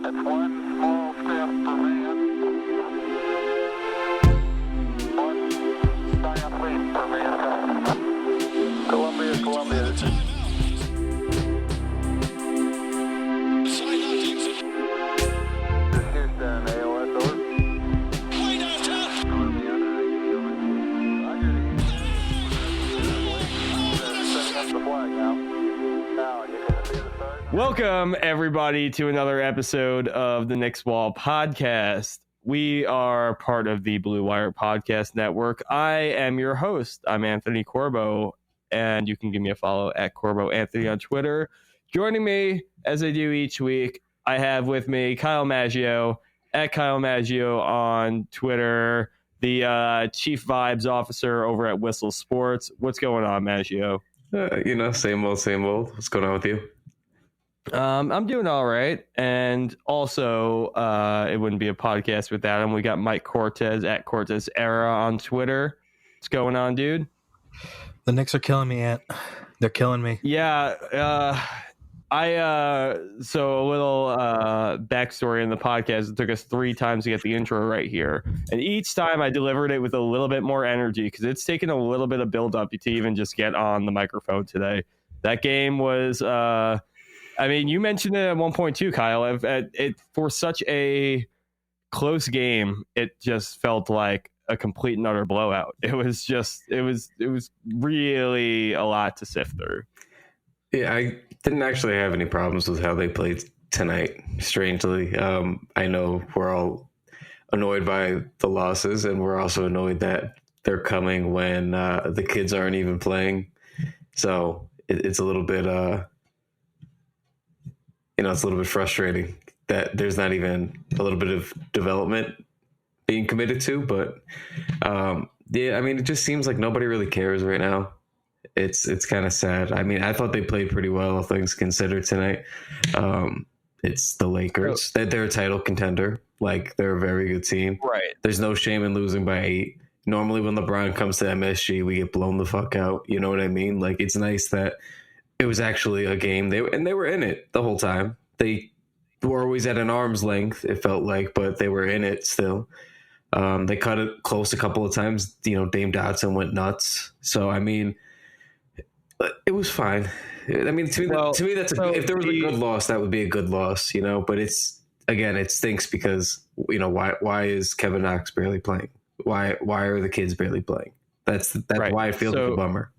It's one small step for man, one giant leap for mankind. Columbia, this is Houston, AOS, over. Setting up the flag now. Now, you can see the stars. Welcome, everybody, to another episode of the Knicks Wall podcast. We are part of the Blue Wire Podcast Network. I am your host. I'm Anthony Corbo, and you can give me a follow at Corbo Anthony on Twitter. Joining me, as I do each week, I have with me Kyle Maggio at Kyle Maggio on Twitter, the Chief Vibes Officer over at Whistle Sports. What's going on, Maggio? Same old. What's going on with you? I'm doing all right. And also, it wouldn't be a podcast without him. We got Mike Cortez at Cortez Era on Twitter. What's going on, dude? The Knicks are killing me, Ant. They're killing me. Yeah. So a little backstory in the podcast. It took us 3 times to get the intro right here. And each time I delivered it with a little bit more energy because it's taken a little bit of build up to even just get on the microphone today. That game was, you mentioned it at 1.2, Kyle. It for such a close game, it just felt like a complete and utter blowout. It was really a lot to sift through. Yeah, I didn't actually have any problems with how they played tonight, strangely. I know we're all annoyed by the losses, and we're also annoyed that they're coming when the kids aren't even playing. So it's a little bit, it's a little bit frustrating that there's not even a little bit of development being committed to. But, it just seems like nobody really cares right now. It's kind of sad. I thought they played pretty well, all things considered, tonight. It's the Lakers. They're a title contender. Like, they're a very good team. Right. There's no shame in losing by 8. Normally, when LeBron comes to MSG, we get blown the fuck out. You know what I mean? Like, it's nice that it was actually a game. They were in it the whole time. They were always at an arm's length, it felt like, but they were in it still. They cut it close a couple of times. Dame Dotson went nuts. So, it was fine. To me, that's if there was a good loss, that would be a good loss, But it stinks because why is Kevin Knox barely playing? Why are the kids barely playing? That's right. Why it feels like a bummer.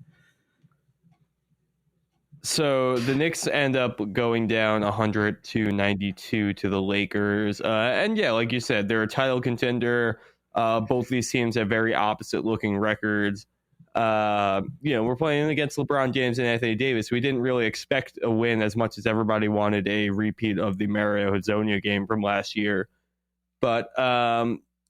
So the Knicks end up going down 100-92 to the Lakers, and yeah, like you said, they're a title contender. Both these teams have very opposite looking records. We're playing against LeBron James and Anthony Davis. We didn't really expect a win as much as everybody wanted a repeat of the Mario Hezonja game from last year. But,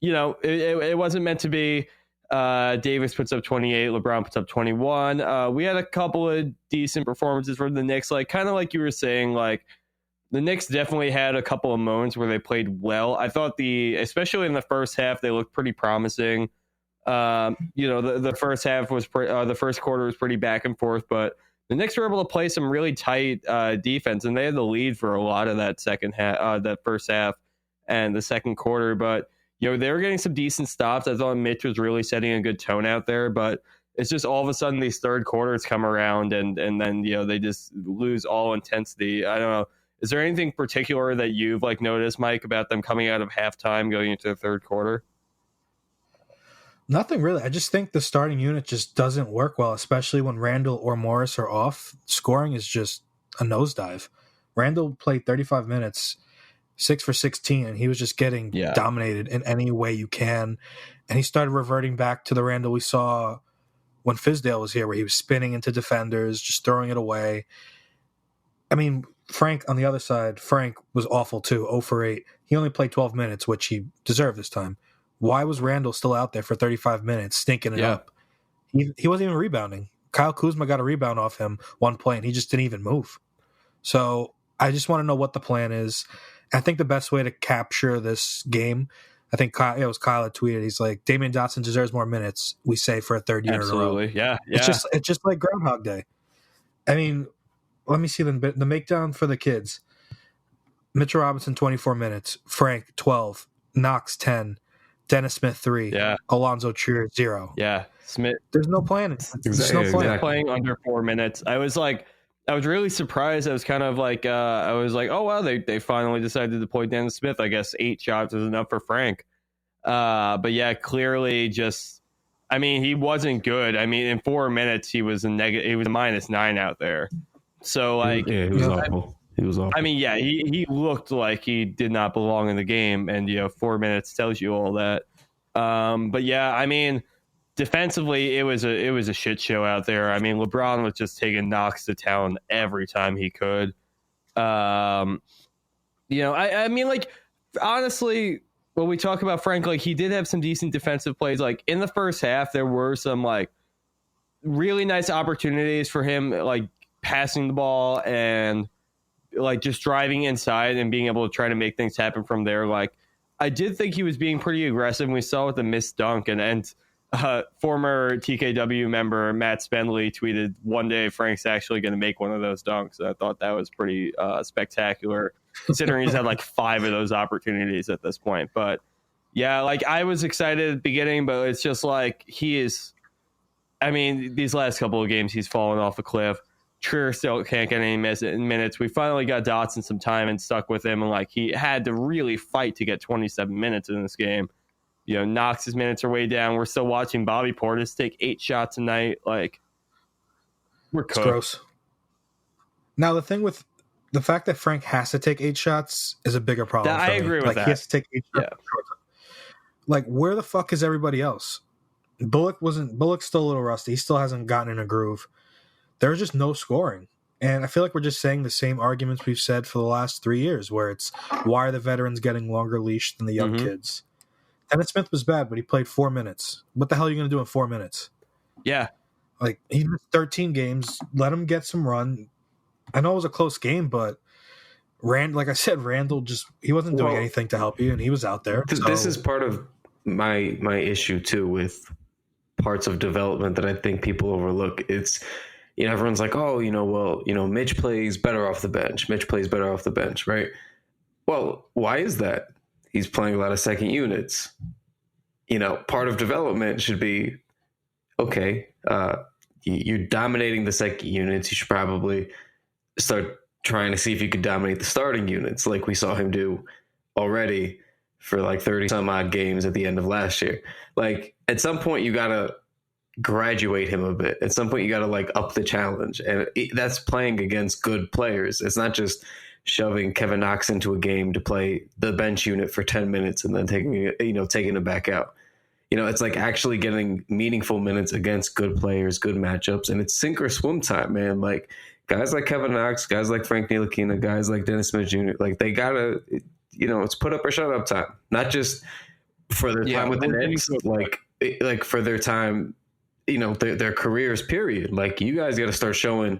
it wasn't meant to be. Davis puts up 28, LeBron puts up 21. We had a couple of decent performances from the Knicks, kind of like you were saying, the Knicks definitely had a couple of moments where they played well. I thought especially in the first half, they looked pretty promising. The first half was the first quarter was pretty back and forth, but the Knicks were able to play some really tight defense, and they had the lead for a lot of that that first half and the second quarter. But they were getting some decent stops. I thought Mitch was really setting a good tone out there, but it's just all of a sudden these third quarters come around and then they just lose all intensity. I don't know. Is there anything particular that you've noticed, Mike, about them coming out of halftime going into the third quarter? Nothing really. I just think the starting unit just doesn't work well, especially when Randall or Morris are off. Scoring is just a nosedive. Randall played 35 minutes, 6 for 16, and he was just getting dominated in any way you can. And he started reverting back to the Randall we saw when Fizdale was here, where he was spinning into defenders, just throwing it away. Frank on the other side, Frank was awful too, 0 for 8. He only played 12 minutes, which he deserved this time. Why was Randall still out there for 35 minutes, stinking it up? He wasn't even rebounding. Kyle Kuzma got a rebound off him one play, and he just didn't even move. So I just want to know what the plan is. I think the best way to capture this game, I think it was Kyle that tweeted, he's like, Damian Dotson deserves more minutes, we say, for a third year Absolutely. in a row. Yeah. It's just like Groundhog Day. Let me see the makedown for the kids. Mitchell Robinson 24 minutes, Frank 12, Knox 10, Dennis Smith 3, Alonzo Trier 0. Yeah, Smith. There's no plan. There's no plan. Exactly. Playing under 4 minutes. I was really surprised. I was kind of like, oh wow, they finally decided to play Dennis Smith. I guess 8 shots was enough for Frank. But yeah, clearly just, I mean, he wasn't good. I mean, in 4 minutes, he was a -9 out there. So like, yeah, he was awful. He was awful. I mean, yeah, he looked like he did not belong in the game, and 4 minutes tells you all that. But yeah, I mean, defensively, it was a shit show out there. I mean, LeBron was just taking Knox to town every time he could. I mean, like, honestly, when we talk about Frank, like, he did have some decent defensive plays. Like, in the first half, there were some like really nice opportunities for him, like passing the ball and like just driving inside and being able to try to make things happen from there. Like, I did think he was being pretty aggressive. We saw with the missed dunk, and former TKW member Matt Spendley tweeted, "One day Frank's actually going to make one of those dunks." And I thought that was pretty spectacular, considering he's had like 5 of those opportunities at this point. But yeah, like, I was excited at the beginning, but it's just like these last couple of games, he's fallen off a cliff. Trier still can't get any minutes. We finally got Dotson some time and stuck with him, and like, he had to really fight to get 27 minutes in this game. Knox's minutes are way down. We're still watching Bobby Portis take 8 shots a night. Like, we're cooked. It's gross. Now, the thing with the fact that Frank has to take 8 shots is a bigger problem. I agree with that. He has to take 8 shots. Yeah. Like, where the fuck is everybody else? Bullock's still a little rusty. He still hasn't gotten in a groove. There's just no scoring. And I feel like we're just saying the same arguments we've said for the last 3 years, where it's, why are the veterans getting longer leash than the young kids? Dennis Smith was bad, but he played 4 minutes. What the hell are you going to do in 4 minutes? Yeah. Like, he missed 13 games. Let him get some run. I know it was a close game, but like I said, Randall he wasn't doing anything to help you, and he was out there. This is part of my issue, too, with parts of development that I think people overlook. It's, everyone's like, oh, Mitch plays better off the bench. Mitch plays better off the bench, right? Well, why is that? He's playing a lot of second units. Part of development should be, okay, you're dominating the second units. You should probably start trying to see if you could dominate the starting units, like we saw him do already for like 30 some odd games at the end of last year. Like, at some point, you got to graduate him a bit. At some point, you got to like up the challenge. And that's playing against good players. It's not just shoving Kevin Knox into a game to play the bench unit for 10 minutes and then taking it back out. It's like actually getting meaningful minutes against good players, good matchups, and it's sink or swim time, man. Like, guys like Kevin Knox, guys like Frank Ntilikina, guys like Dennis Smith Jr., like, they gotta, it's put up or shut up time, not just for their time with the Knicks, like for their time, their careers, period. Like, you guys got to start showing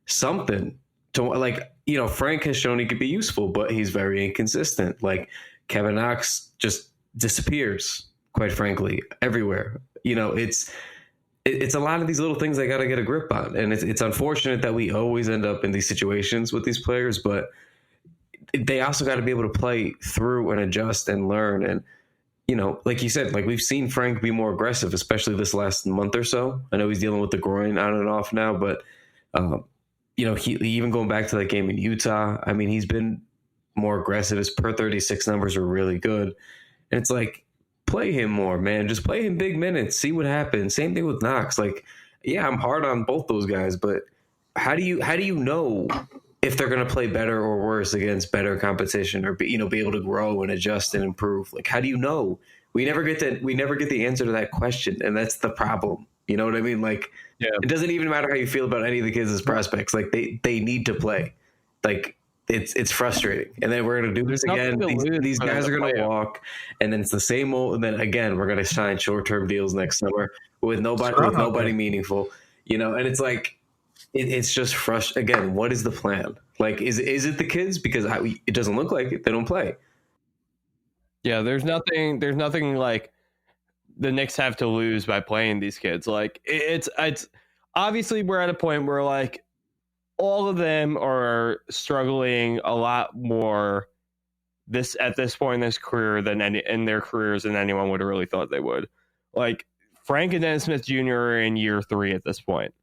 something to, like, Frank has shown he could be useful, but he's very inconsistent. Like, Kevin Knox just disappears, quite frankly, everywhere. It's a lot of these little things I got to get a grip on. And it's unfortunate that we always end up in these situations with these players, but they also got to be able to play through and adjust and learn. And, like you said, like, we've seen Frank be more aggressive, especially this last month or so. I know he's dealing with the groin on and off now, but, he even going back to that game in Utah, I mean, he's been more aggressive. His per 36 numbers are really good. And it's like, play him more, man. Just play him big minutes. See what happens. Same thing with Knox. Like, yeah, I'm hard on both those guys, but how do you know if they're going to play better or worse against better competition, or be able to grow and adjust and improve? Like, how do you know? We never get the answer to that question, and that's the problem. You know what I mean? Like, yeah. It doesn't even matter how you feel about any of the kids as prospects. Like, they need to play. Like, it's frustrating. And then we're going to do this again. These guys are going to walk, and then it's the same old. And then again, we're going to sign short-term deals next summer with nobody meaningful. And it's like, it's just frustrating. Again, what is the plan? Like, is it the kids? Because it doesn't look like it. They don't play. Yeah, there's nothing like the Knicks have to lose by playing these kids. Like, it's obviously we're at a point where, like, all of them are struggling a lot more at this point in this career in their careers than anyone would have really thought they would. Like Frank and Dennis Smith Jr. are in year 3 at this point.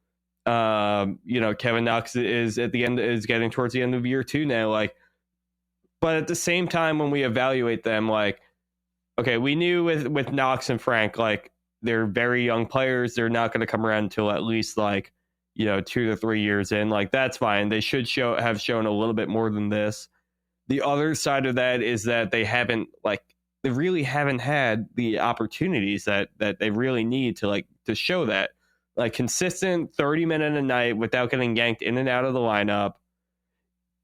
Kevin Knox is getting towards the end of year 2 now. Like, but at the same time, when we evaluate them, like, okay, we knew with Knox and Frank, like, they're very young players. They're not going to come around until at least 2 to 3 years in. Like, that's fine. They should have shown a little bit more than this. The other side of that is that they really haven't had the opportunities that they really need to show that. Like, consistent 30-minute a night without getting yanked in and out of the lineup.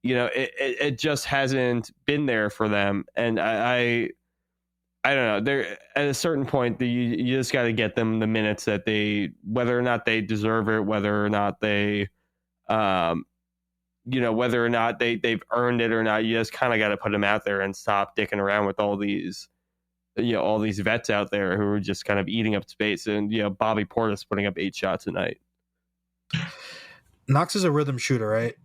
It just hasn't been there for them. And I don't know. They're at a certain point, you just got to get them the minutes that whether or not they deserve it, whether or not they've earned it or not. You just kind of got to put them out there and stop dicking around with all these vets out there who are just kind of eating up space. And Bobby Portis putting up 8 shots a night. Knox is a rhythm shooter, right?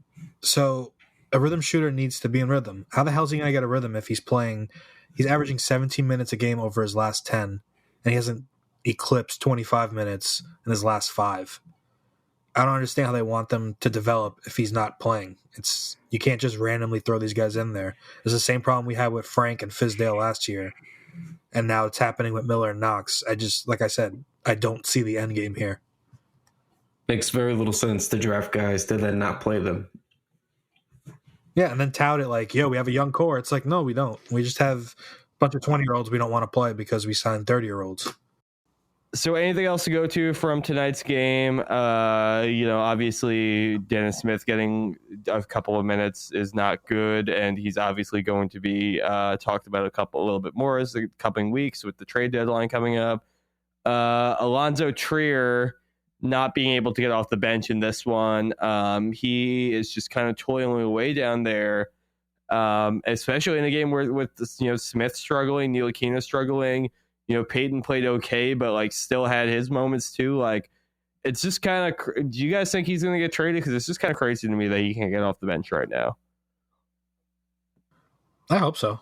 So a rhythm shooter needs to be in rhythm. How the hell is he going to get a rhythm if he's playing? He's averaging 17 minutes a game over his last 10, and he hasn't eclipsed 25 minutes in his last 5. I don't understand how they want them to develop if he's not playing. You can't just randomly throw these guys in there. It's the same problem we had with Frank and Fizdale last year, and now it's happening with Miller and Knox. Like I said, I don't see the end game here. Makes very little sense to draft guys to then not play them. Yeah, and then tout it like, we have a young core. It's like, no, we don't. We just have a bunch of 20-year-olds we don't want to play because we signed 30-year-olds. So anything else to go to from tonight's game? Obviously Dennis Smith getting a couple of minutes is not good, and he's obviously going to be talked about a little bit more as the coming weeks with the trade deadline coming up. Alonzo Trier not being able to get off the bench in this one. He is just kind of toiling away down there, especially in a game with Smith struggling, Ntilikina struggling. Peyton played okay, but still had his moments too. It's just kind of. Do you guys think he's going to get traded? Because it's just kind of crazy to me that he can't get off the bench right now. I hope so.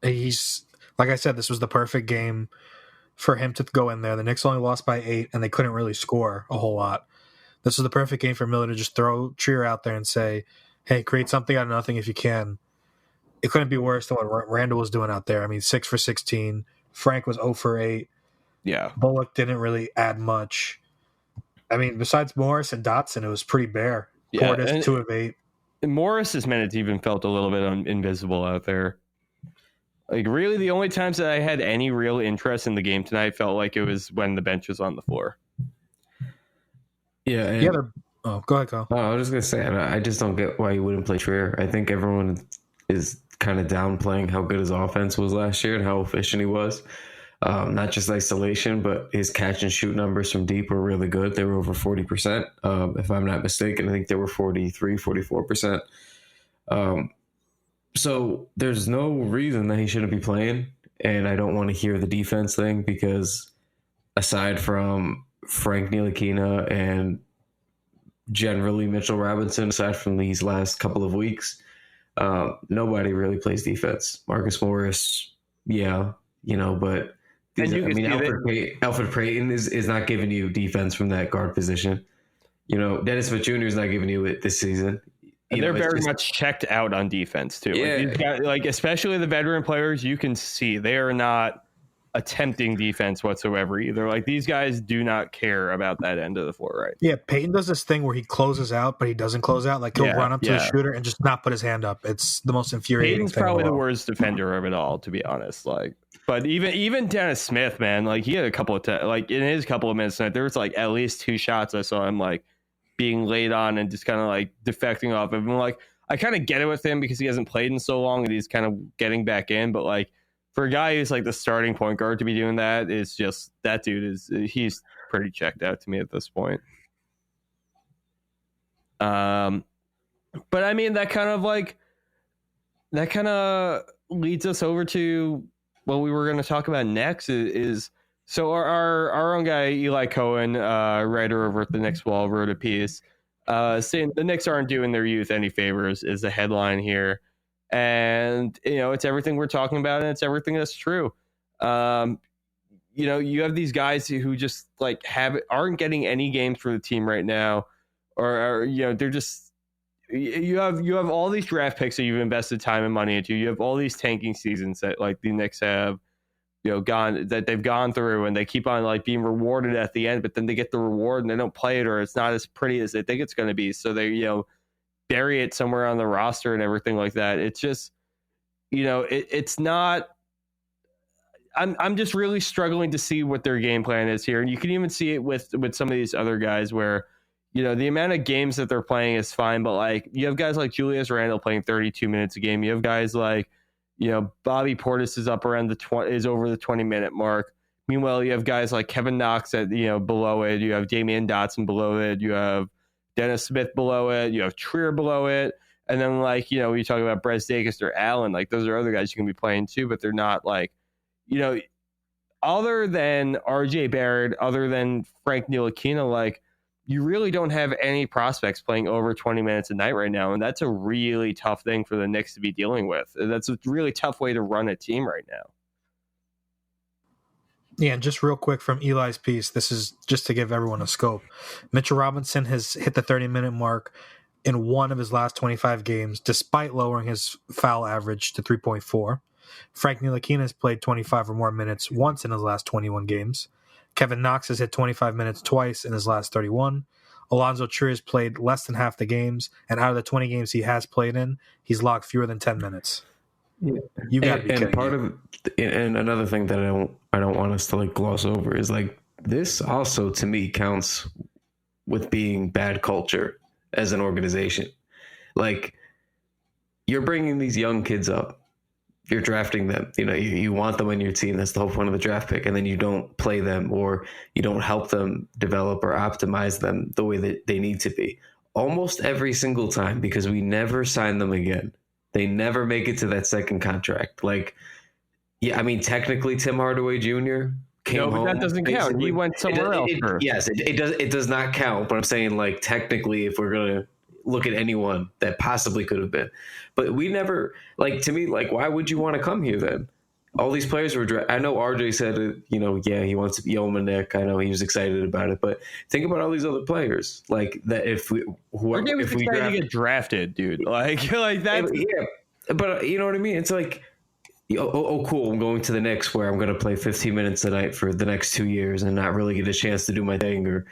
He's, like I said, this was the perfect game for him to go in there. The Knicks only lost by 8, and they couldn't really score a whole lot. This was the perfect game for Miller to just throw Trier out there and say, hey, create something out of nothing if you can. It couldn't be worse than what Randall was doing out there. I mean, 6 for 16. Frank was 0 for 8. Yeah. Bullock didn't really add much. I mean, besides Morris and Dotson, it was pretty bare. Yeah, Portis, 2 of 8. And Morris's minutes even felt a little bit invisible out there. Really, the only times that I had any real interest in the game tonight felt like it was when the bench was on the floor. Yeah. Go ahead, Kyle. I was just going to say, I just don't get why you wouldn't play Trier. I think everyone is kind of downplaying how good his offense was last year and how efficient he was. Not just isolation, but his catch and shoot numbers from deep were really good. They were over 40%. If I'm not mistaken, I think they were 43, 44%. So there's no reason that he shouldn't be playing. And I don't want to hear the defense thing because aside from Frank Ntilikina and generally Mitchell Robinson, aside from these last couple of weeks, nobody really plays defense. Marcus Morris, but Alfred Payton is not giving you defense from that guard position. Dennis Smith Jr. is not giving you it this season. And they're very much checked out on defense too. Yeah. Especially the veteran players, you can see they are not attempting defense whatsoever either. These guys do not care about that end of the floor, right? Yeah, Peyton does this thing where he closes out, but he doesn't close out. He'll run up to the shooter and just not put his hand up. It's the most infuriating Peyton's thing. Probably the worst defender of it all, to be honest. But even Dennis Smith, man, he had a couple of in his couple of minutes tonight, there was at least 2 shots I saw him being laid on and just kind of defecting off of him. I kind of get it with him because he hasn't played in so long and he's kind of getting back in, but for a guy who's the starting point guard to be doing that, is just, that dude he's pretty checked out to me at this point. But I mean, that kind of leads us over to what we were going to talk about next is so our own guy, Eli Cohen, writer over at the Knicks Wall, wrote a piece saying the Knicks aren't doing their youth any favors is the headline here. And, it's everything we're talking about, and it's everything that's true. You have these guys who just like aren't getting any games for the team right now, or they're just, you have all these draft picks that you've invested time and money into. You have all these tanking seasons that like the Knicks have, they've gone through, and they keep on like being rewarded at the end, but then they get the reward and they don't play it, or it's not as pretty as they think it's going to be. So they, bury it somewhere on the roster and everything like that. It's just, it's not. I'm just really struggling to see what their game plan is here, and you can even see it with some of these other guys where, the amount of games that they're playing is fine, but like you have guys like Julius Randle playing 32 minutes a game. You have guys like, Bobby Portis is up around is over the 20-minute mark. Meanwhile, you have guys like Kevin Knox at below it. You have Damian Dotson below it. You have Dennis Smith below it. You have Trier below it. And then like, you talk about Brez Davis or Allen, like those are other guys you can be playing too, but they're not like, other than RJ Barrett, other than Frank Ntilikina, like you really don't have any prospects playing over 20 minutes a night right now. And that's a really tough thing for the Knicks to be dealing with. That's a really tough way to run a team right now. Yeah, and just real quick from Eli's piece, this is just to give everyone a scope. Mitchell Robinson has hit the 30-minute mark in one of his last 25 games, despite lowering his foul average to 3.4. Frank Ntilikina has played 25 or more minutes once in his last 21 games. Kevin Knox has hit 25 minutes twice in his last 31. Alonzo Trier has played less than half the games, and out of the 20 games he has played in, he's logged fewer than 10 minutes. Yeah. You got to be kidding. And another thing that I don't want us to like gloss over is like this also to me counts with being bad culture as an organization. Like you're bringing these young kids up, you're drafting them, you want them on your team. That's the whole point of the draft pick. And then you don't play them, or you don't help them develop or optimize them the way that they need to be almost every single time, because we never sign them again. They never make it to that second contract. Like, yeah, I mean, technically Tim Hardaway Jr. came home. But that doesn't count. He went somewhere else. Yes, it does not count. But I'm saying, like, technically, if we're going to look at anyone that possibly could have been. But we never, like, to me, like, why would you want to come here then? All these players were, I know RJ said, he wants to be Yelmanek. I know he was excited about it, but think about all these other players. Like that, if we get drafted, dude, like that. Yeah, but you know what I mean? It's like, cool. I'm going to the Knicks where I'm going to play 15 minutes a night for the next 2 years and not really get a chance to do my thing or,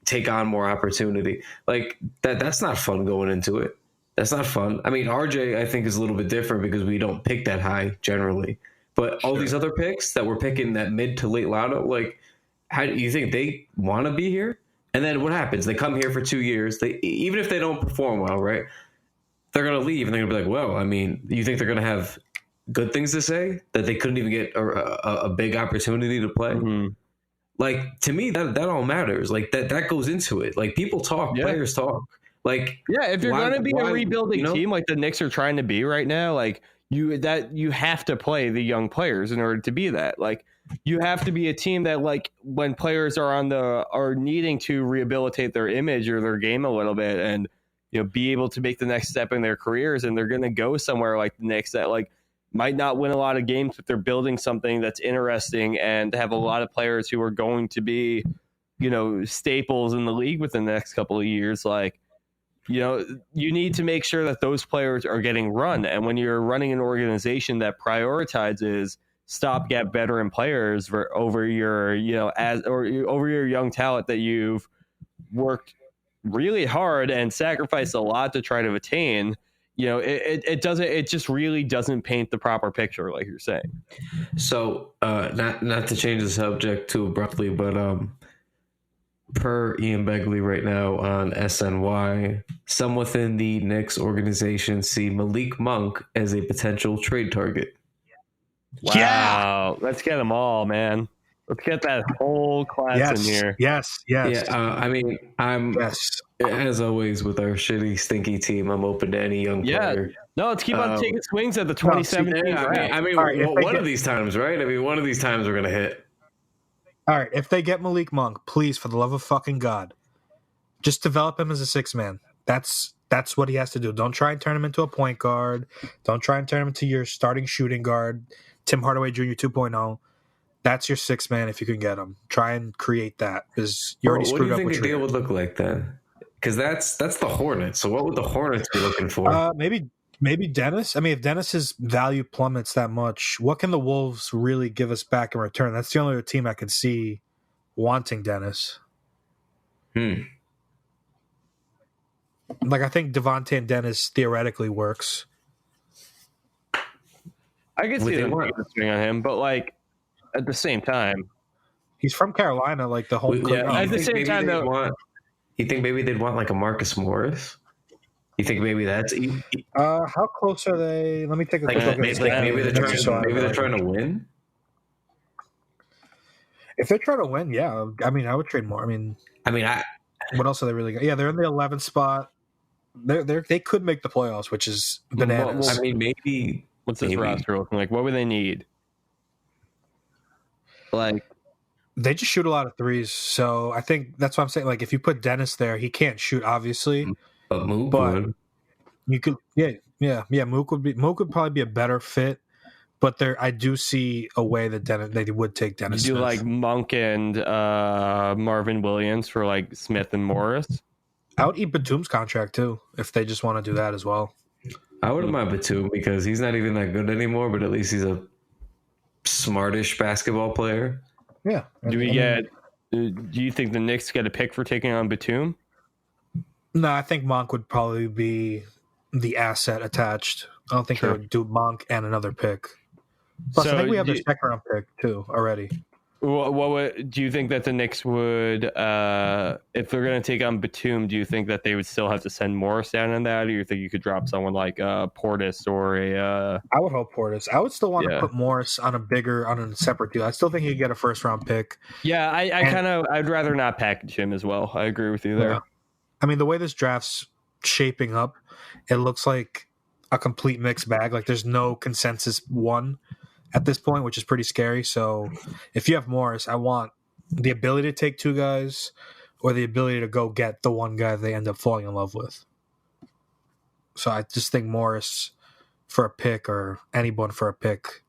take on more opportunity. Like that's not fun going into it. That's not fun. I mean, RJ, I think, is a little bit different because we don't pick that high generally. But all these other picks that we're picking that mid to late lotto, like, how do you think they want to be here? And then what happens? They come here for 2 years. Even if they don't perform well, right? They're going to leave and they're going to be like, well, I mean, you think they're going to have good things to say that they couldn't even get a big opportunity to play? Mm-hmm. Like, to me, that all matters. Like, that goes into it. Like, people talk, players talk. Like, yeah, if you're going to be a rebuilding team like the Knicks are trying to be right now, like you have to play the young players in order to be that. Like, you have to be a team that, like, when players are needing to rehabilitate their image or their game a little bit and be able to make the next step in their careers, and they're going to go somewhere like the Knicks that like might not win a lot of games, but they're building something that's interesting and have a lot of players who are going to be staples in the league within the next couple of years. Like, you need to make sure that those players are getting run. And when you're running an organization that prioritizes stopgap veteran players over your, over your young talent that you've worked really hard and sacrificed a lot to try to attain, it just really doesn't paint the proper picture, like you're saying. So, not to change the subject too abruptly, but, per Ian Begley right now on SNY, some within the Knicks organization see Malik Monk as a potential trade target. Wow. Yeah. Let's get them all, man. Let's get that whole class in here. Yes. Yeah, I mean, as always with our shitty, stinky team, I'm open to any young player. No, let's keep on taking swings at the 2017. I mean, one of these times, right? I mean, one of these times we're going to hit. All right, if they get Malik Monk, please, for the love of fucking God, just develop him as a six-man. That's That's what he has to do. Don't try and turn him into a point guard. Don't try and turn him into your starting shooting guard, Tim Hardaway Jr. 2.0. That's your sixth man if you can get him. Try and create that because you already screwed up. What do you think a deal would look like then? Because that's the Hornets. So what would the Hornets be looking for? Maybe Dennis. I mean, if Dennis's value plummets that much, what can the Wolves really give us back in return? That's the only other team I can see wanting Dennis. Like, I think Devontae and Dennis theoretically works. I can see them swing on him, but like at the same time, he's from Carolina. Like the whole. At the same time, though, you think maybe they'd want like a Marcus Morris? You think maybe that's how close are they? Let me take a quick look. Maybe they're trying to win. If they're trying to win, yeah. I mean, I would trade more. I mean, what else are they really got? Yeah, they're in the 11th spot. They could make the playoffs, which is bananas. I mean, maybe. What's this roster looking like? What would they need? Like, they just shoot a lot of threes, so I think that's what I'm saying. Like, if you put Dennis there, he can't shoot, obviously. But Mook would. You could, Mook would probably be a better fit. But I do see a way that they would take Dennis. You do Smith. Like Monk and Marvin Williams for like Smith and Morris. I would eat Batum's contract too if they just want to do that as well. I wouldn't mind Batum because he's not even that good anymore, but at least he's a smartish basketball player. Yeah. Do you think the Knicks get a pick for taking on Batum? No, I think Monk would probably be the asset attached. I don't think they would do Monk and another pick. Plus, I think we have the second round pick too already. Do you think that the Knicks would, if they're going to take on Batum, do you think that they would still have to send Morris down on that, or do you think you could drop someone like Portis or a? I would hope Portis. I would still want to put Morris on a separate deal. I still think he'd get a first round pick. Yeah, I'd rather not package him as well. I agree with you there. Yeah. I mean, the way this draft's shaping up, it looks like a complete mixed bag. Like there's no consensus one at this point, which is pretty scary. So if you have Morris, I want the ability to take two guys or the ability to go get the one guy they end up falling in love with. So I just think Morris for a pick or anyone for a pick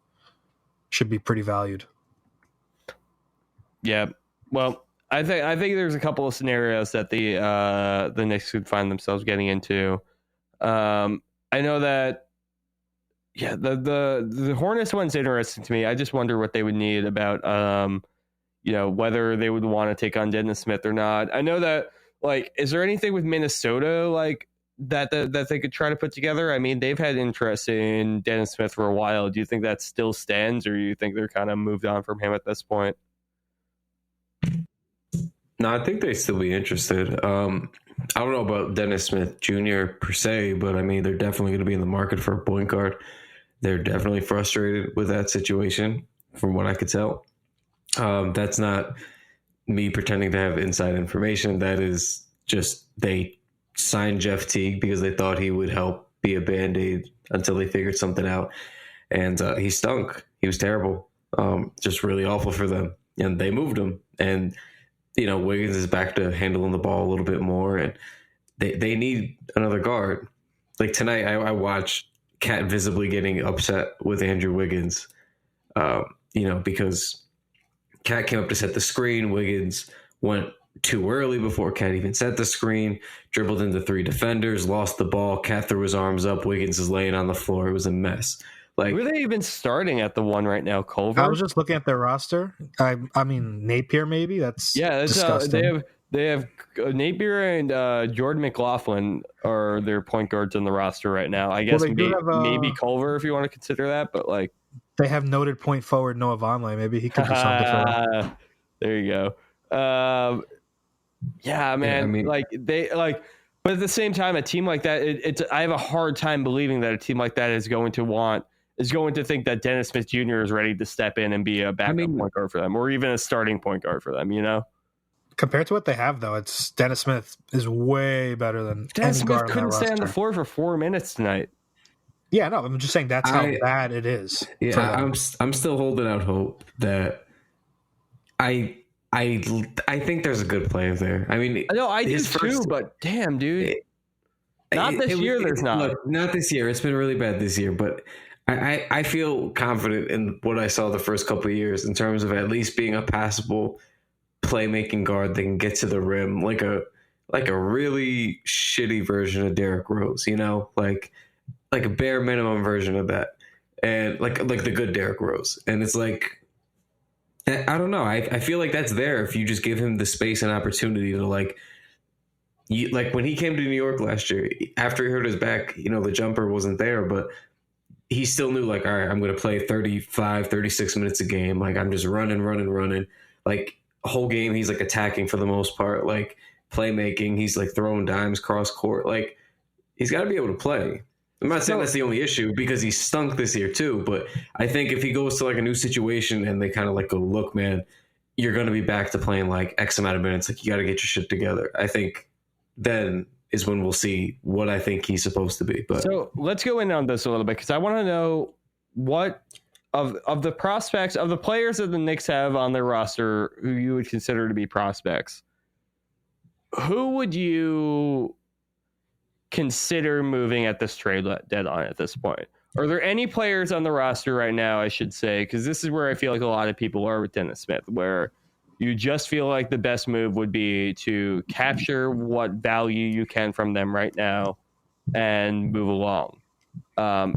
should be pretty valued. Yeah. Well, I think there's a couple of scenarios that the Knicks could find themselves getting into. I know that the Hornets one's interesting to me. I just wonder what they would need about whether they would want to take on Dennis Smith or not. I know that is there anything with Minnesota that they could try to put together? I mean, they've had interest in Dennis Smith for a while. Do you think that still stands, or do you think they're kind of moved on from him at this point? No, I think they'd still be interested. I don't know about Dennis Smith Jr. per se, but I mean, they're definitely going to be in the market for a point guard. They're definitely frustrated with that situation, from what I could tell. That's not me pretending to have inside information. That is just they signed Jeff Teague because they thought he would help be a Band-Aid until they figured something out. And he stunk. He was terrible. Just really awful for them. And they moved him. And Wiggins is back to handling the ball a little bit more, and they need another guard. Like tonight, I watched Cat visibly getting upset with Andrew Wiggins, because Cat came up to set the screen. Wiggins went too early before Cat even set the screen, dribbled into three defenders, lost the ball. Cat threw his arms up. Wiggins is laying on the floor. It was a mess. Like, were they even starting at the one right now, Culver? I was just looking at their roster. I mean, Napier maybe. That's disgusting. They have Napier and Jordan McLaughlin are their point guards on the roster right now. I guess maybe Culver if you want to consider that, but they have noted point forward Noah Vonleh. Maybe he could do something for them. There you go. Yeah, man. Yeah, but at the same time, a team like that, I have a hard time believing that a team like that is going to think that Dennis Smith Jr. is ready to step in and be a backup point guard for them, or even a starting point guard for them, Compared to what they have, though, it's Dennis Smith is way better than Dennis any Smith guard couldn't on that stay on roster. the floor for 4 minutes tonight. Yeah, no, I'm just saying that's how bad it is. Yeah, I'm still holding out hope that I think there's a good player there. I mean, I know I do too, but damn, dude. Not this year. There's not. Look, not this year. It's been really bad this year, but I feel confident in what I saw the first couple of years in terms of at least being a passable playmaking guard that can get to the rim, like a really shitty version of Derrick Rose, you know, like a bare minimum version of that, and like the good Derrick Rose. And it's like, I don't know. I feel like that's there if you just give him the space and opportunity to like when he came to New York last year, after he hurt his back, you know, the jumper wasn't there, but he still knew like, all right, I'm going to play 35, 36 minutes a game. Like I'm just running. Like whole game, he's like attacking for the most part, like playmaking. He's like throwing dimes cross court. Like he's got to be able to play. I'm not saying that's the only issue because he stunk this year too, but I think if he goes to like a new situation and they kind of like go, look, man, you're going to be back to playing like X amount of minutes. Like you got to get your shit together. I think then is when we'll see what I think he's supposed to be. But so let's go in on this a little bit because I want to know what of the prospects of the players that the Knicks have on their roster who you would consider to be prospects. Who would you consider moving at this trade deadline at this point? Are there any players on the roster right now, I should say, because this is where I feel like a lot of people are with Dennis Smith, where you just feel like the best move would be to capture what value you can from them right now and move along.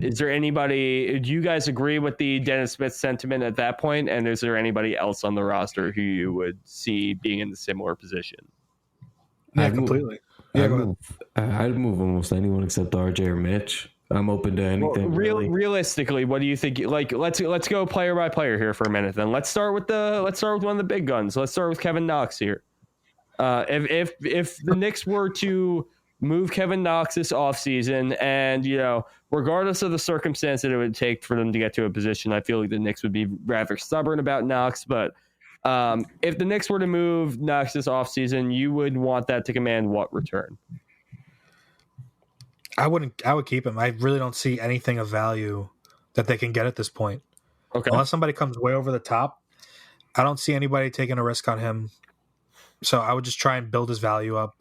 Is there anybody, do you guys agree with the Dennis Smith sentiment at that point? And is there anybody else on the roster who you would see being in a similar position? Yeah, completely. I'd move almost anyone except RJ or Mitch. I'm open to anything. Well, realistically, what do you think? Like, let's go player by player here for a minute. Then let's start with one of the big guns. Let's start with Kevin Knox here. If the Knicks were to move Kevin Knox this offseason, and you know, regardless of the circumstance that it would take for them to get to a position, I feel like the Knicks would be rather stubborn about Knox. But if the Knicks were to move Knox this offseason, you would want that to command what return? I would keep him. I really don't see anything of value that they can get at this point. Okay. Unless somebody comes way over the top, I don't see anybody taking a risk on him. So I would just try and build his value up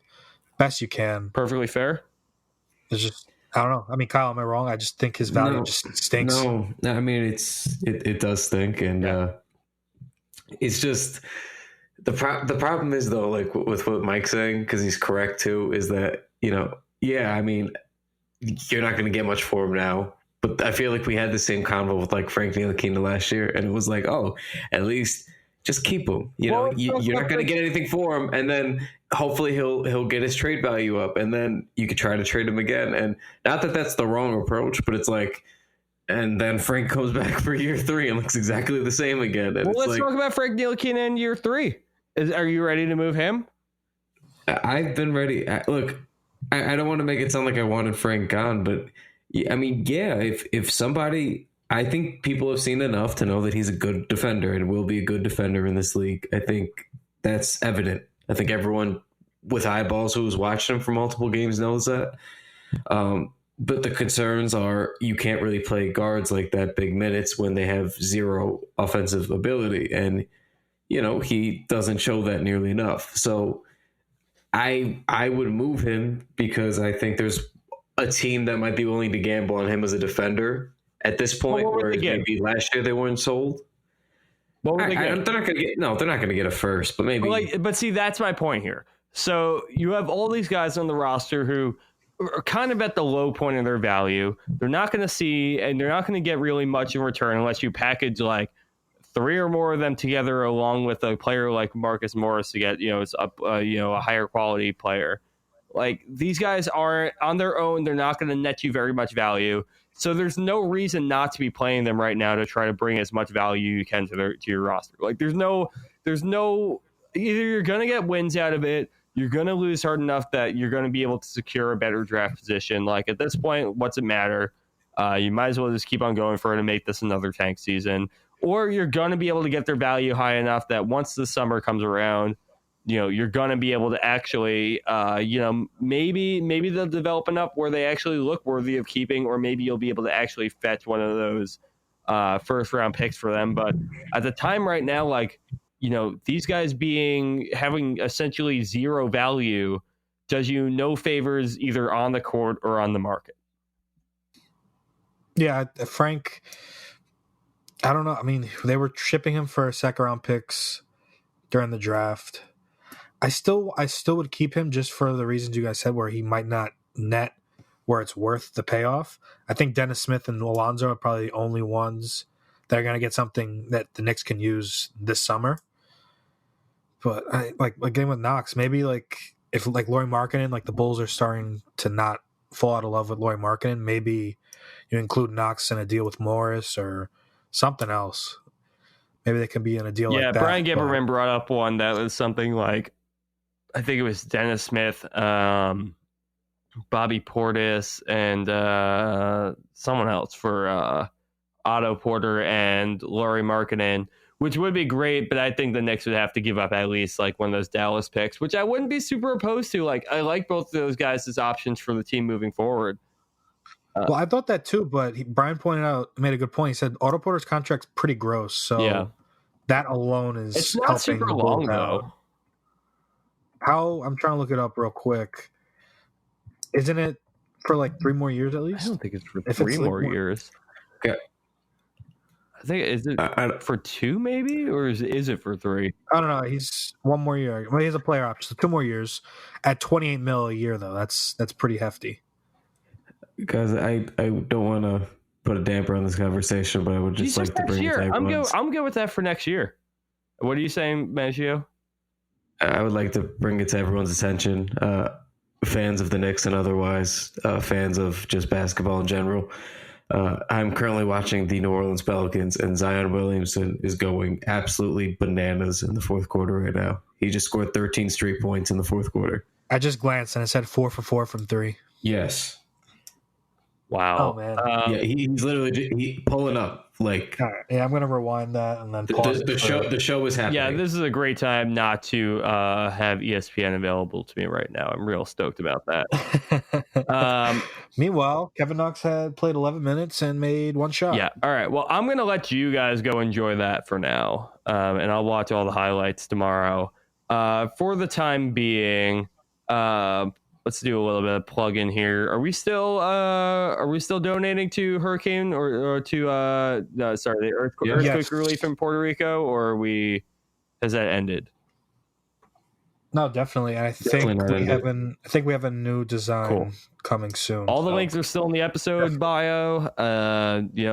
best you can. Perfectly fair. It's just, I don't know. I mean, Kyle, am I wrong? I just think his value just stinks. No, I mean, it does stink. And it's just, the problem is though, like with what Mike's saying, because he's correct too, is that, you know, I mean, you're not going to get much for him now, but I feel like we had the same convo with like Frank Ntilikina last year, and it was like, oh, at least just keep him. You know, you're not going to get anything for him, and then hopefully he'll get his trade value up, and then you could try to trade him again. And not that that's the wrong approach, but it's like, and then Frank comes back for year 3 and looks exactly the same again. And let's talk about Frank Ntilikina in year 3. Are you ready to move him? I've been ready. Look. I don't want to make it sound like I wanted Frank gone, but I mean, if somebody, I think people have seen enough to know that he's a good defender and will be a good defender in this league. I think that's evident. I think everyone with eyeballs who's watched him for multiple games knows that. But the concerns are you can't really play guards like that big minutes when they have zero offensive ability. And, you know, he doesn't show that nearly enough. So I would move him because I think there's a team that might be willing to gamble on him as a defender at this point, whereas maybe last year they weren't sold. What would they get? They're not going to get a first, but maybe. But see, that's my point here. So you have all these guys on the roster who are kind of at the low point of their value. They're not going to see, and they're not going to get really much in return unless you package like 3 or more of them together along with a player like Marcus Morris to get, a higher quality player. Like these guys aren't on their own. They're not going to net you very much value. So there's no reason not to be playing them right now to try to bring as much value you can to your roster. Like there's no, either you're going to get wins out of it. You're going to lose hard enough that you're going to be able to secure a better draft position. Like at this point, what's it matter? You might as well just keep on going for it and make this another tank season. Or you're going to be able to get their value high enough that once the summer comes around, you know, you're going to be able to actually, maybe they'll develop enough where they actually look worthy of keeping, or maybe you'll be able to actually fetch one of those first round picks for them. But at the time right now, like, you know, these guys having essentially zero value does you no favors either on the court or on the market. Yeah, Frank, I don't know. I mean, they were shipping him for second-round picks during the draft. I still would keep him just for the reasons you guys said, where he might not net where it's worth the payoff. I think Dennis Smith and Alonzo are probably the only ones that are going to get something that the Knicks can use this summer. But like getting with Knox, maybe like if like Lauri Markkanen, like the Bulls are starting to not fall out of love with Lauri Markkanen, maybe you include Knox in a deal with Morris or something else. Maybe they can be in a deal like that. Yeah, Brian Gibberman brought up one that was something like, I think it was Dennis Smith, Bobby Portis, and someone else for Otto Porter and Lauri Markkanen, which would be great, but I think the Knicks would have to give up at least like one of those Dallas picks, which I wouldn't be super opposed to. Like, I like both of those guys as options for the team moving forward. Well, I thought that too, but Brian made a good point. He said Otto Porter's contract's pretty gross, so that alone is it's not helping super long though. I'm trying to look it up real quick. Isn't it for like 3 more years at least? I don't think it's for 3 more years. Yeah. I think is it for 2 maybe, or is it for 3? I don't know. He's 1 more year. Well, he has a player option, so 2 more years at $28 million a year though. That's pretty hefty. Guys, I don't want to put a damper on this conversation, but I would just like to bring it back. I'm good with that for next year. What are you saying, Maggio? I would like to bring it to everyone's attention, fans of the Knicks and otherwise, fans of just basketball in general. I'm currently watching the New Orleans Pelicans, and Zion Williamson is going absolutely bananas in the fourth quarter right now. He just scored 13 straight points in the fourth quarter. I just glanced and it said 4 for 4 from 3. Yes. Wow. Oh man. Yeah, he's literally pulling up. Like, all right. Yeah, I'm gonna rewind that and then pause. The show is happening. Yeah, this is a great time not to have ESPN available to me right now. I'm real stoked about that. Meanwhile, Kevin Knox had played 11 minutes and made 1 shot. Yeah. All right. Well, I'm gonna let you guys go enjoy that for now, and I'll watch all the highlights tomorrow. For the time being, let's do a little bit of plug in here. Are we still donating to hurricane or to the earthquake relief in Puerto Rico, or has that ended? No, definitely. I think we have a new design coming soon. All the links are still in the episode bio.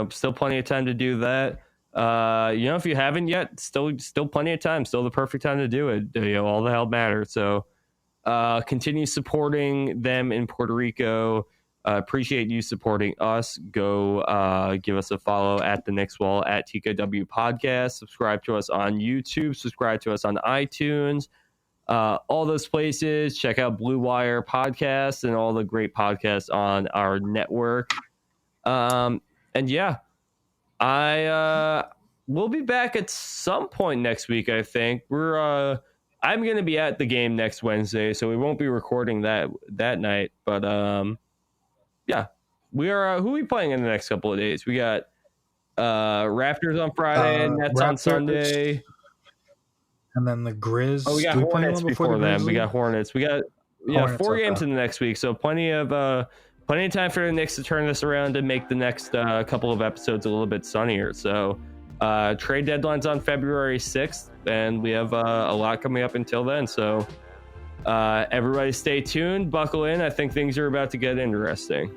Still plenty of time to do that. If you haven't yet, still plenty of time. Still the perfect time to do it. All the help matters. So. Continue supporting them in Puerto Rico. Appreciate you supporting us. Go give us a follow at the Knicks Wall at TKW Podcast. Subscribe to us on YouTube. Subscribe to us on iTunes. All those places. Check out Blue Wire Podcast and all the great podcasts on our network. I will be back at some point next week. I think I'm going to be at the game next Wednesday, so we won't be recording that night. But, we are. Who are we playing in the next couple of days? We got Raptors on Friday, Nets on Sunday. And then the Grizz. Oh, we got Hornets before them. We got Hornets. We got 4 games in the next week, so plenty of time for the Knicks to turn this around and make the next couple of episodes a little bit sunnier. So trade deadline's on February 6th. And we have a lot coming up until then. So everybody stay tuned, buckle in. I think things are about to get interesting.